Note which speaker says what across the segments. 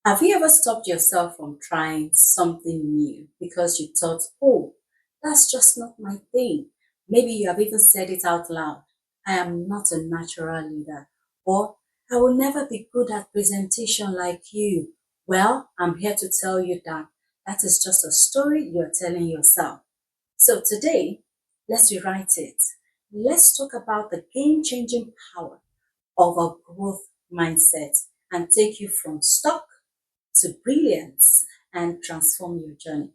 Speaker 1: Have you ever stopped yourself from trying something new because you thought, oh, that's just not my thing? Maybe you have even said it out loud. I am not a natural leader. Or I will never be good at presentation like you. Well, I'm here to tell you that that is just a story you're telling yourself. So today, let's rewrite it. Let's talk about the game changing power of a growth mindset and take you from stuck to brilliance and transform your journey.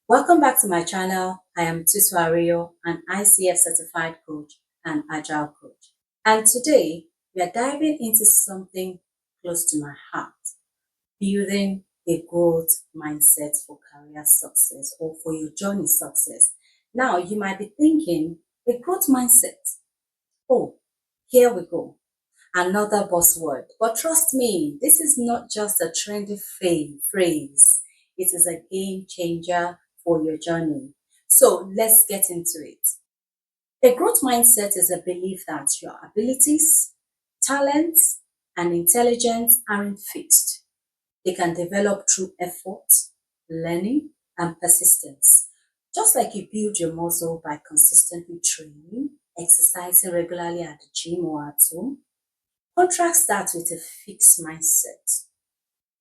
Speaker 1: Welcome back to my channel. I am Tutu, an ICF certified coach and agile coach. And today we are diving into something close to my heart, building a growth mindset for career success or for your journey success. Now you might be thinking, a growth mindset. Oh, here we go. Another buzzword. But trust me, this is not just a trendy phrase. It is a game changer for your journey. So let's get into it. A growth mindset is a belief that your abilities, talents, and intelligence aren't fixed. They can develop through effort, learning, and persistence. Just like you build your muscle by consistently training, exercising regularly at the gym or at home, contrast that with a fixed mindset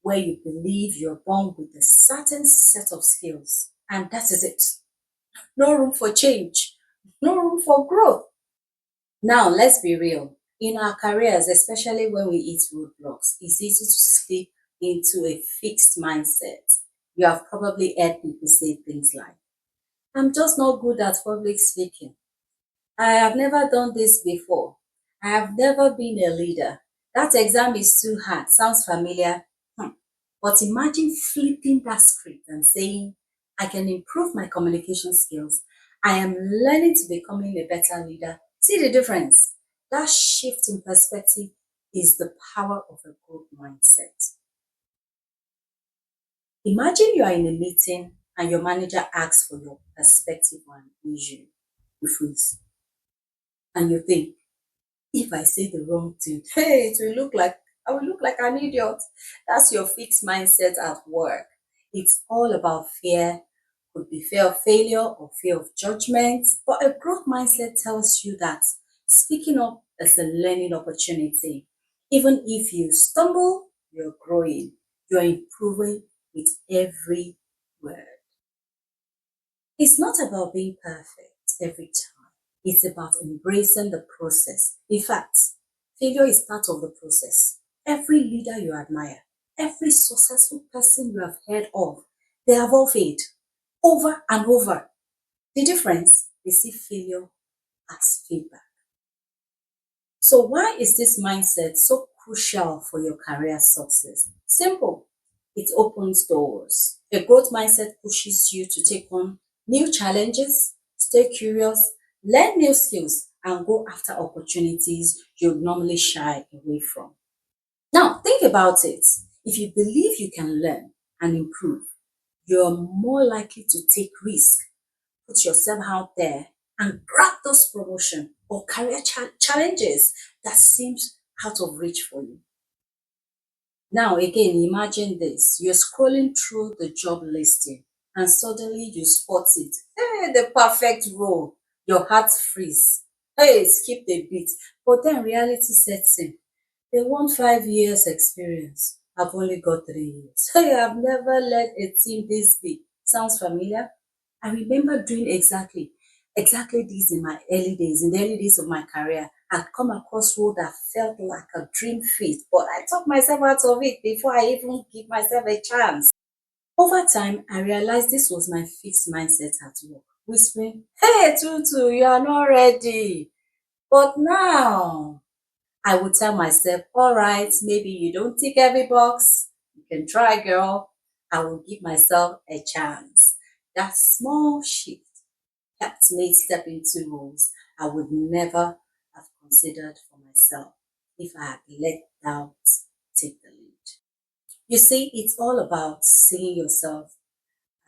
Speaker 1: where you believe you're born with a certain set of skills and that is it. No room for change, no room for growth. Now, let's be real. In our careers, especially when we hit roadblocks, it's easy to slip into a fixed mindset. You have probably heard people say things like, I'm just not good at public speaking. I have never done this before. I have never been a leader. That exam is too hard. Sounds familiar. Hmm. But imagine flipping that script and saying, I can improve my communication skills. I am learning to becoming a better leader. See the difference? That shift in perspective is the power of a growth mindset. Imagine you are in a meeting and your manager asks for your perspective on an issue. You freeze and you think, if I say the wrong thing, hey, it will look like I will look like an idiot. That's your fixed mindset at work. It's all about fear. Could be fear of failure or fear of judgment. But a growth mindset tells you that speaking up is a learning opportunity. Even if you stumble, you're growing. You're improving with every word. It's not about being perfect every time. It's about embracing the process. In fact, failure is part of the process. Every leader you admire, every successful person you have heard of, they have all failed over and over. The difference, they see failure as feedback. So why is this mindset so crucial for your career success? Simple. It opens doors. A growth mindset pushes you to take on new challenges, stay curious, learn new skills, and go after opportunities you normally shy away from. Now, think about it. If you believe you can learn and improve, you're more likely to take risks, put yourself out there and grab those promotion or career challenges that seems out of reach for you. Now again, imagine this. You're scrolling through the job listing and suddenly you spot it. Hey, the perfect role. Your heart freeze. Hey, skip the beat. But then reality sets in. They want 5 years experience. I've only got 3 years. Hey, I've never led a team this big. Sounds familiar? I remember doing exactly this in my early days, in the early days of my career. I'd come across role that felt like a dream fit, but I talked myself out of it before I even give myself a chance. Over time, I realized this was my fixed mindset at work, whispering, hey, Tutu, you are not ready. But now, I would tell myself, all right, maybe you don't tick every box. You can try, girl. I will give myself a chance. That small shift helped me step into roles I would never have considered for myself if I had let doubt take the lead. You see, it's all about seeing yourself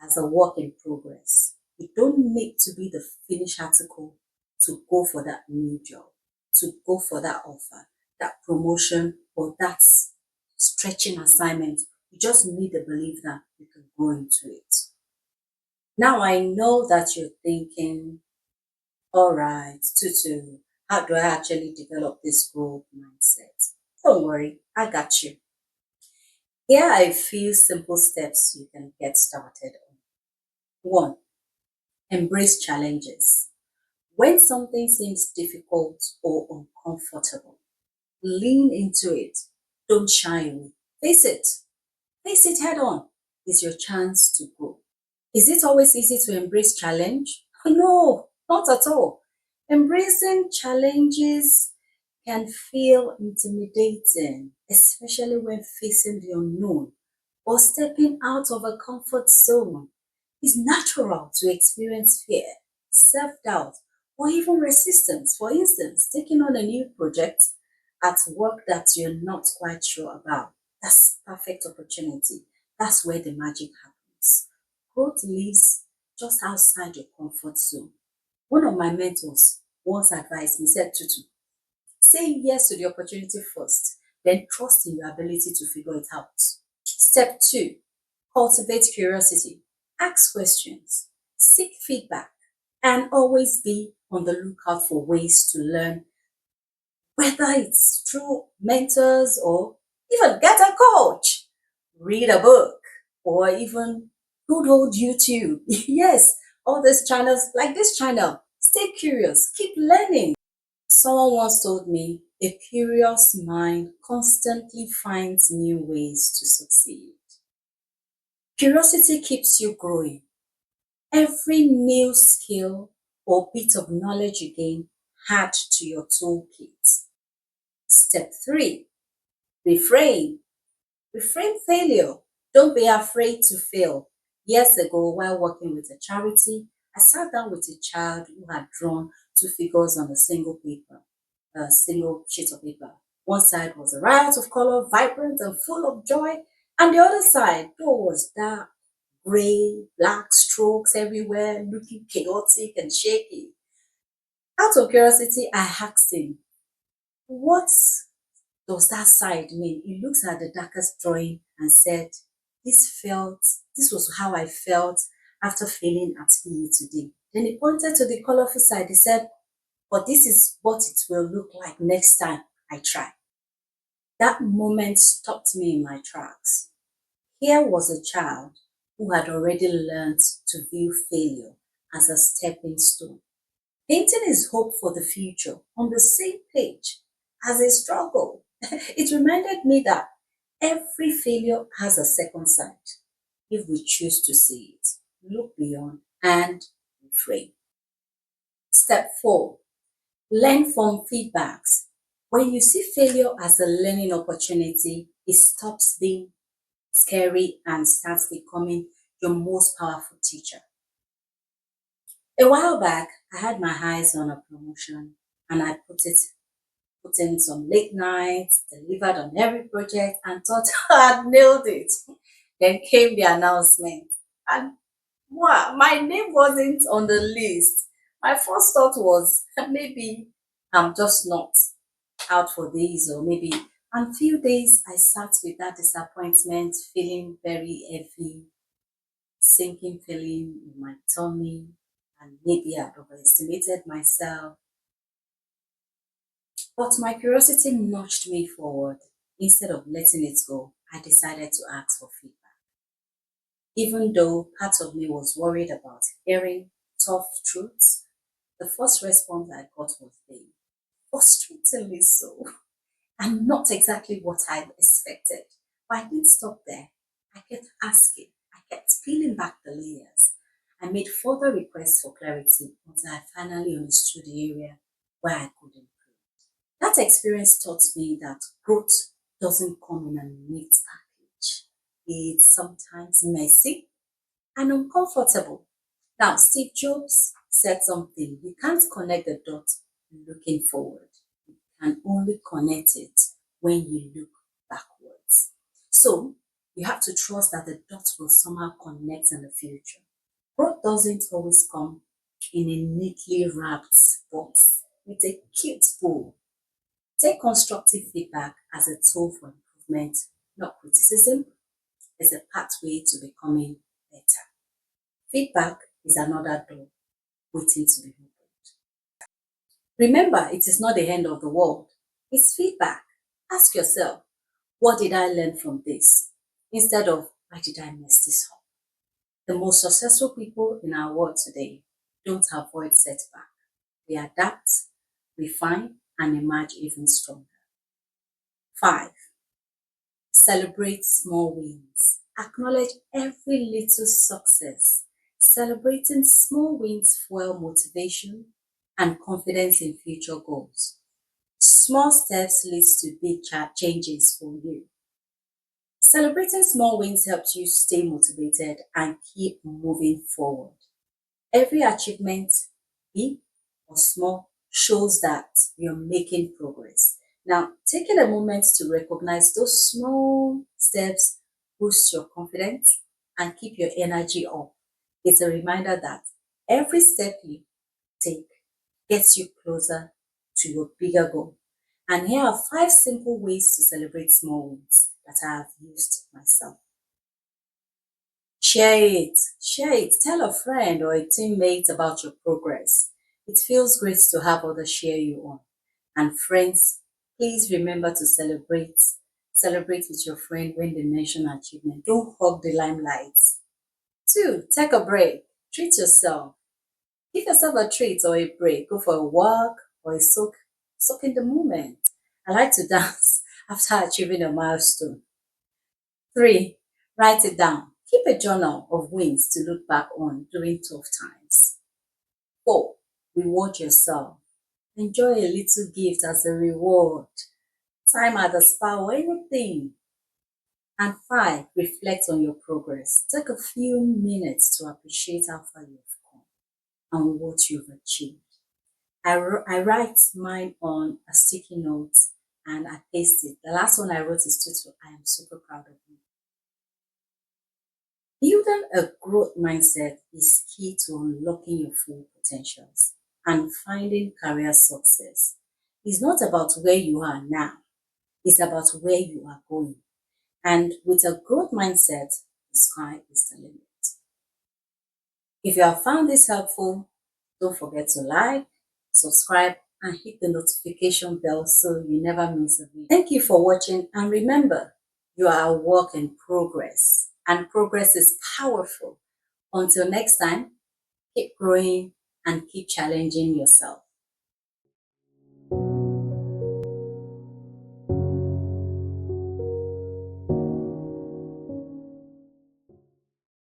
Speaker 1: as a work in progress. You don't need to be the finished article to go for that new job, to go for that offer, that promotion, or that stretching assignment. You just need the belief that you can go into it. Now I know that you're thinking, all right, Tutu, how do I actually develop this growth mindset? Don't worry, I got you. Here are a few simple steps you can get started on. One, embrace challenges. When something seems difficult or uncomfortable, lean into it. Don't shy away. Face it. Face it head on. It's your chance to grow. Is it always easy to embrace challenge? No, not at all. Embracing challenges can feel intimidating, especially when facing the unknown or stepping out of a comfort zone. It's natural to experience fear, self doubt, or even resistance. For instance, taking on a new project at work that you're not quite sure about. That's perfect opportunity. That's where the magic happens. Growth lives just outside your comfort zone. One of my mentors once advised me, said, Tutu, say yes to the opportunity first, then trust in your ability to figure it out. Step two, cultivate curiosity. Ask questions, seek feedback, and always be on the lookout for ways to learn, whether it's through mentors or even get a coach, read a book, or even good old YouTube. Yes, all these channels, like this channel, stay curious, keep learning. Someone once told me, a curious mind constantly finds new ways to succeed. Curiosity keeps you growing. Every new skill or bit of knowledge you gain, add to your toolkit. Step three, reframe. Reframe failure. Don't be afraid to fail. Years ago, while working with a charity, I sat down with a child who had drawn two figures on a single sheet of paper. One side was a riot of color, vibrant and full of joy, and the other side, though, was dark, gray, black strokes everywhere, looking chaotic and shaky. Out of curiosity, I asked him, what does that side mean? He looks at the darkest drawing and said, this was how I felt after failing at PE today. Then he pointed to the colorful side. He said, but this is what it will look like next time I try. That moment stopped me in my tracks. Here was a child who had already learned to view failure as a stepping stone, painting his hope for the future on the same page as a struggle. It reminded me that every failure has a second side if we choose to see it, look beyond, and reframe. Step four, learn from feedbacks. When you see failure as a learning opportunity, it stops being scary and starts becoming your most powerful teacher. A while back, I had my eyes on a promotion and I put in some late nights, delivered on every project, and thought I had nailed it. Then came the announcement, and wow, my name wasn't on the list. My first thought was maybe I'm just not out for this, or maybe. And few days I sat with that disappointment, feeling very heavy, sinking feeling in my tummy, and maybe I'd overestimated myself. But my curiosity nudged me forward. Instead of letting it go, I decided to ask for feedback. Even though part of me was worried about hearing tough truths, the first response I got was vague, frustratingly so, and not exactly what I expected. But I didn't stop there. I kept asking, I kept peeling back the layers. I made further requests for clarity until I finally understood the area where I could improve. That experience taught me that growth doesn't come in a neat package. It's sometimes messy and uncomfortable. Now, Steve Jobs said something, you can't connect the dots looking forward. You can only connect it when you look backwards. So, you have to trust that the dots will somehow connect in the future. Growth doesn't always come in a neatly wrapped box with a cute bow. Take constructive feedback as a tool for improvement, not criticism. It's a pathway to becoming better. Feedback is another door waiting to be opened. Remember, it is not the end of the world. It's feedback. Ask yourself, what did I learn from this? Instead of, why did I mess this up? The most successful people in our world today don't avoid setback. They adapt, refine, and emerge even stronger. 5. Celebrate small wins. Acknowledge every little success. Celebrating small wins fuel motivation and confidence in future goals. Small steps leads to big changes for you. Celebrating small wins helps you stay motivated and keep moving forward. Every achievement, big or small, shows that you're making progress. Now, taking a moment to recognize those small steps boosts your confidence and keep your energy up. It's a reminder that every step you take gets you closer to your bigger goal. And here are 5 simple ways to celebrate small wins that I have used myself. Share it. Share it. Tell a friend or a teammate about your progress. It feels great to have others cheer you on. And friends, please remember to celebrate. Celebrate with your friend when they mention achievement. Don't hog the limelight. 2, take a break. Treat yourself. Give yourself a treat or a break. Go for a walk or a soak. Soak in the moment. I like to dance after achieving a milestone. 3, write it down. Keep a journal of wins to look back on during tough times. 4, reward yourself. Enjoy a little gift as a reward. Time at the spa or anything. And 5, reflect on your progress. Take a few minutes to appreciate how far you've come and what you've achieved. I write mine on a sticky note and I paste it. The last one I wrote is Tutu. I am super proud of you. Building a growth mindset is key to unlocking your full potentials and finding career success. It's not about where you are now, it's about where you are going. And with a growth mindset, the sky is the limit. If you have found this helpful, don't forget to like, subscribe, and hit the notification bell so you never miss a video. Thank you for watching, and remember, you are a work in progress, and progress is powerful. Until next time, keep growing and keep challenging yourself.